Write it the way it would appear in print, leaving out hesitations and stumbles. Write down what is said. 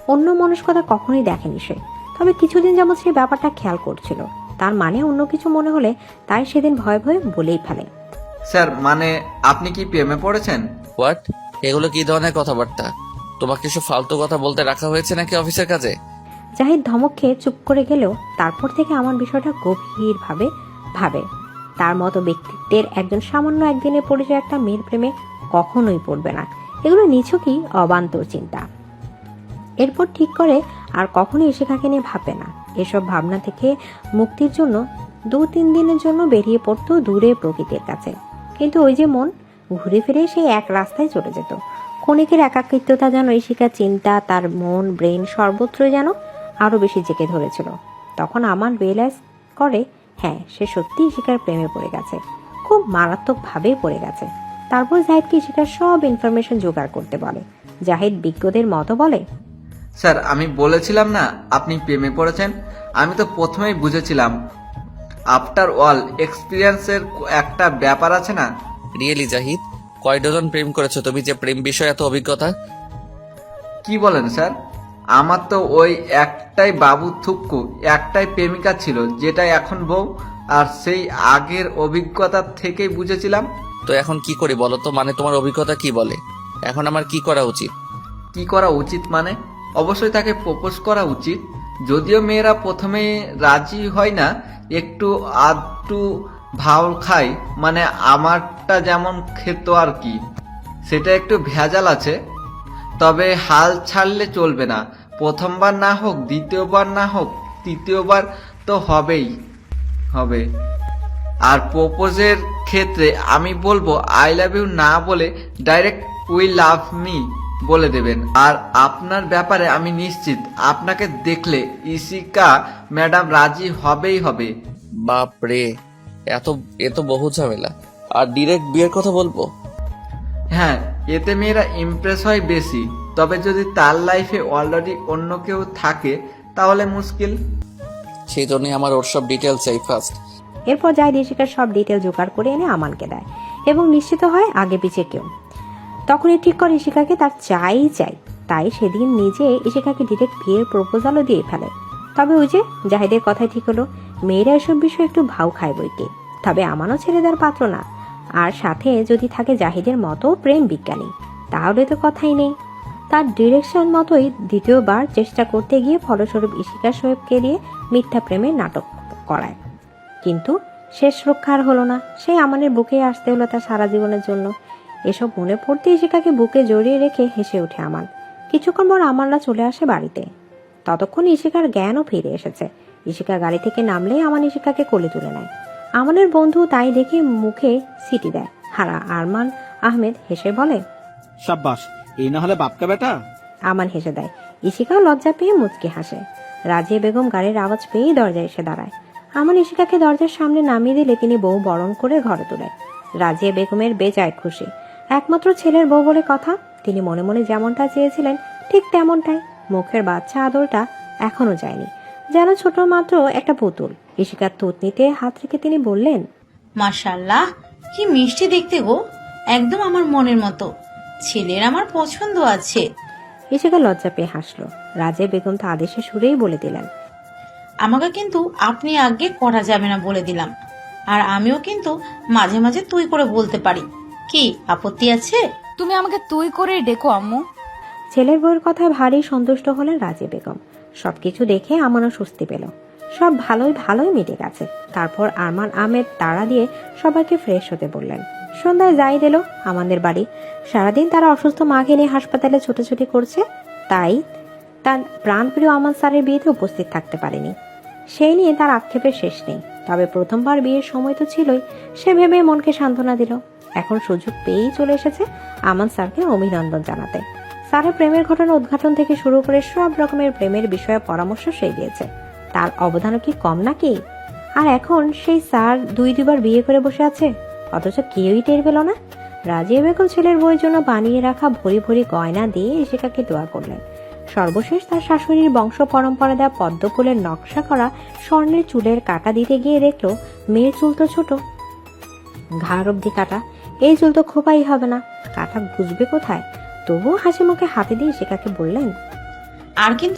অন্য মনস্কতা কখনোই দেখেনি সে। তবে কিছুদিন যাবৎ সে ব্যাপারটা খেয়াল করছিল। তার মানে অন্য কিছু মনে হলে তাই সেদিন ভয়ে ভয়ে বলেই ফেলে, স্যার মানে আপনি কি প্রেমে পড়েছেন? হোয়াট? এগুলো কি ধরনের কথাবার্তা? তোমাকে কিছু ফালতু কথা বলতে রাখা হয়েছে নাকি অফিসের কাজে? জাহিদ ধমক খেয়ে চুপ করে গেলেও তারপর থেকে আমার বিষয়টা গভীরভাবে ভাবে। তার মতো ব্যক্তিত্বের একজন সামান্য একদিনের পরিচয় একটা মেয়ের প্রেমে কখনোই পড়বে না। এগুলো নিছকই অবান্তর চিন্তা। এরপর ঠিক করে আর কখনোই ইশিকাকে নিয়ে ভাববে না। এসব ভাবনা থেকে মুক্তির জন্য 2-3 দিনের জন্য বেরিয়ে পড়তো দূরে প্রকৃতির কাছে। কিন্তু ওই যে মন ঘুরে ফিরে সেই এক রাস্তায় চলে যেত। ক্ষণিকের একাকিত্বতা যেন ইশিকার চিন্তা, তার মন, ব্রেন সর্বত্র যেন আরো বেশি জেঁকে ধরেছিল। তখন আমার রিয়েলাইজ করে, হ্যাঁ, সে সত্যি ইশিকার প্রেমে পড়ে গেছে, খুব মারাত্মকভাবেই পড়ে গেছে। তারপর জাহিদকে ইশিকার সব ইনফরমেশন জোগাড় করতে বলে। জাহিদ বিজ্ঞদের মতো বলে, স্যার আমি বলেছিলাম না আপনি প্রেমে পড়েছেন। আমি তো প্রথমেই বুঝেছিলাম। আফটার অল এক্সপিরিয়েন্সের একটা ব্যাপার আছে না? রিয়েলি জাহিদ, কয় ডজন প্রেম করেছো তুমি যে প্রেম বিষয়ে এত অভিজ্ঞতা? কি বলেন স্যার? আমার তো ওই একটাই বাবু থুক্কু, একটাই প্রেমিকা ছিল যেটা এখন বউ, আর সেই আগের অভিজ্ঞতা থেকেই বুঝেছিলাম। তো এখন কি করি বলো তো? মানে তোমার অভিজ্ঞতা কি বলে? এখন আমার কি করা উচিত? কি করা উচিত মানে? অবশ্যই তাকে প্রপোজ করা উচিত। যদিও মেয়েরা প্রথমে রাজি হয় না, একটু আধটু ভাউল খায়, মানে আমারটা যেমন খেত আর কি, সেটা একটু ভেজাল আছে। তবে হাল ছাড়লে চলবে না। প্রথমবার না হোক, দ্বিতীয়বার না হোক, তৃতীয়বার তো হবে। আর প্রপোজের ক্ষেত্রে আমি বলবো আই লাভ ইউ না বলে ডাইরেক্ট উই লাভ মি বলে দেবেন। আর আপনার ব্যাপারে আমি নিশ্চিত, আপনাকে দেখলে ইশিকা ম্যাডাম রাজি হবে। বাপ রে, এ তো বহু ঝামেলা। আর ডিরেক্ট বিয়ের কথা বলবো? হ্যাঁ, এতে মেয়েরা ইমপ্রেস হয় বেশি। তবে যদি তার লাইফে অলরেডি অন্য কেউ থাকে তাহলে মুশকিল। সেই জন্যই আমার ওর সব ডিটেল চাই ফার্স্ট। এরপর জাহিদ ইশিকার সব ডিটেল জোগাড় করে এনে আমানকে দেয় এবং নিশ্চিত হয় আগে পিছে কেউ। তখনই ঠিক করে ইশিকাকে তার চাই। তাই সেদিন নিজে ইশিকাকে ডিরেক্ট বিয়ের প্রপোজালও দিয়ে ফেলে। তবে ওই যে জাহিদের কথাই ঠিক হলো, মেয়েরা এসব বিষয়ে একটু ভাও খায় বইকে। তবে আমানও ছেড়ে দেওয়ার পাত্র না। আর সাথে যদি থাকে জাহিদের মতো প্রেম বিজ্ঞানী, তাহলে তো কথাই নেই। তার ডিরেকশন মতোই দ্বিতীয়বার চেষ্টা করতে গিয়ে ফলস্বরূপ ইশিকা সোয়েবকে দিয়ে মিথ্যা প্রেমের নাটক করায়। কিন্তু শেষ রক্ষা আর হলো না। সেই আমানের বুকে আসতে হলো তার সারা জীবনের জন্য। এসব মনে পড়তে ইশিকাকে বুকে জড়িয়ে রেখে হেসে ওঠে আমান। কিছুক্ষণ পর আমানরা চলে আসে বাড়িতে। ততক্ষণ ইশিকার জ্ঞানও ফিরে এসেছে। ইশিকা গাড়ি থেকে নামলেই আমান ইশিকাকে কোলে তুলে নেয়। আমানের বন্ধু তাই দেখে মুখে সিটি দেয়। আরমান আহমেদ হেসে বলে, সাব্বাস, এই না হলে বাপকা বেটা। আমান হেসে দেয়। ইশিকাও লজ্জা পেয়ে মুচকি হাসে। রাজিয়া বেগম গাড়ির আওয়াজ পেয়েই দরজায় এসে দাঁড়ায়। আমান ইশিকাকে দরজার সামনে নামিয়ে দিলে তিনি বউ বরণ করে ঘরে তোলেন। রাজিয়া বেগমের বেজায় খুশি। একমাত্র ছেলের বউ বলে কথা। তিনি মনে মনে যেমনটা চেয়েছিলেন ঠিক তেমনটাই। মুখের বাচ্চা আদরটা এখনো যায়নি, যেন ছোট মাত্র একটা পুতুল। ইশিকার থুতনিতে হাত রেখে তিনি বললেন, মাশাআল্লাহ, কি মিষ্টি দেখতে গো, একদম আমার মনের মতো। ছেলের আমার পছন্দ আছে। ইশিকা লজ্জা পেয়ে হাসলো। রাজিয়া বেগম তো আদেশে সুরেই বলে দিলেন, আমাকে কিন্তু আপনি আগে করা যাবে না বলে দিলাম। আর আমিও কিন্তু মাঝে মাঝে তুই করে বলতে পারি, কি আপত্তি আছে? তুমি আমাকে তুই করে ডেকো আম্মু। ছেলের বউয়ের কথায় ভারী সন্তুষ্ট হলেন রাজিয়া বেগম। সবকিছু দেখে আমানও স্বস্তি পেল। সব ভালোই মিটে গেছে। তারপর আরমান আহমেদ তাড়া দিয়ে সবাইকে ফ্রেশ হতে বললেন। সন্ধ্যায় জাহিদ এলো আমাদের বাড়ি। সারাদিন তারা অসুস্থ মাকে নিয়ে হাসপাতালে ছোটাছুটি করছে, তাই তার প্রাণপ্রিয় আমান স্যারের বিয়েতে উপস্থিত থাকতে পারেনি। সেই নিয়ে তার আক্ষেপের শেষ নেই। তবে প্রথমবার বিয়ের সময় তো ছিলই, সে ভেবে মনকে সান্ত্বনা দিল। এখন সুযোগ পেয়েই চলে এসেছে আমান স্যারকে অভিনন্দন জানাতে। স্যারের প্রেমের ঘটনা উদ্ঘাটন থেকে শুরু করে সব রকমের প্রেমের বিষয়ে পরামর্শ সে দিয়েছে। তার অবদানও কি কম নাকি? আর এখন সেই স্যার দুইবার বিয়ে করে বসে আছে, অথচ কেউই টের পেল না। রাজিয়া বেগম ছেলের বউয়ের জন্য বানিয়ে রাখা ভরি ভরি গয়না দিয়ে ইশিকাকে দোয়া করলেন। সর্বশেষ তার শাশুড়ির বংশ পরম্পরা দেওয়া পদ্মফুলের নকশা করা স্বর্ণের চুলের কাটা দিতে গিয়ে দেখলো মেয়ের চুল তো ছোট, ঘাড় অব্দি কাটা। এই চুল তো খোপাই হবে না, কাটা বুঝবে কোথায়? তবুও হাসি মুখে হাতে দিয়ে ইশিকাকে বললেন, আর কিন্তু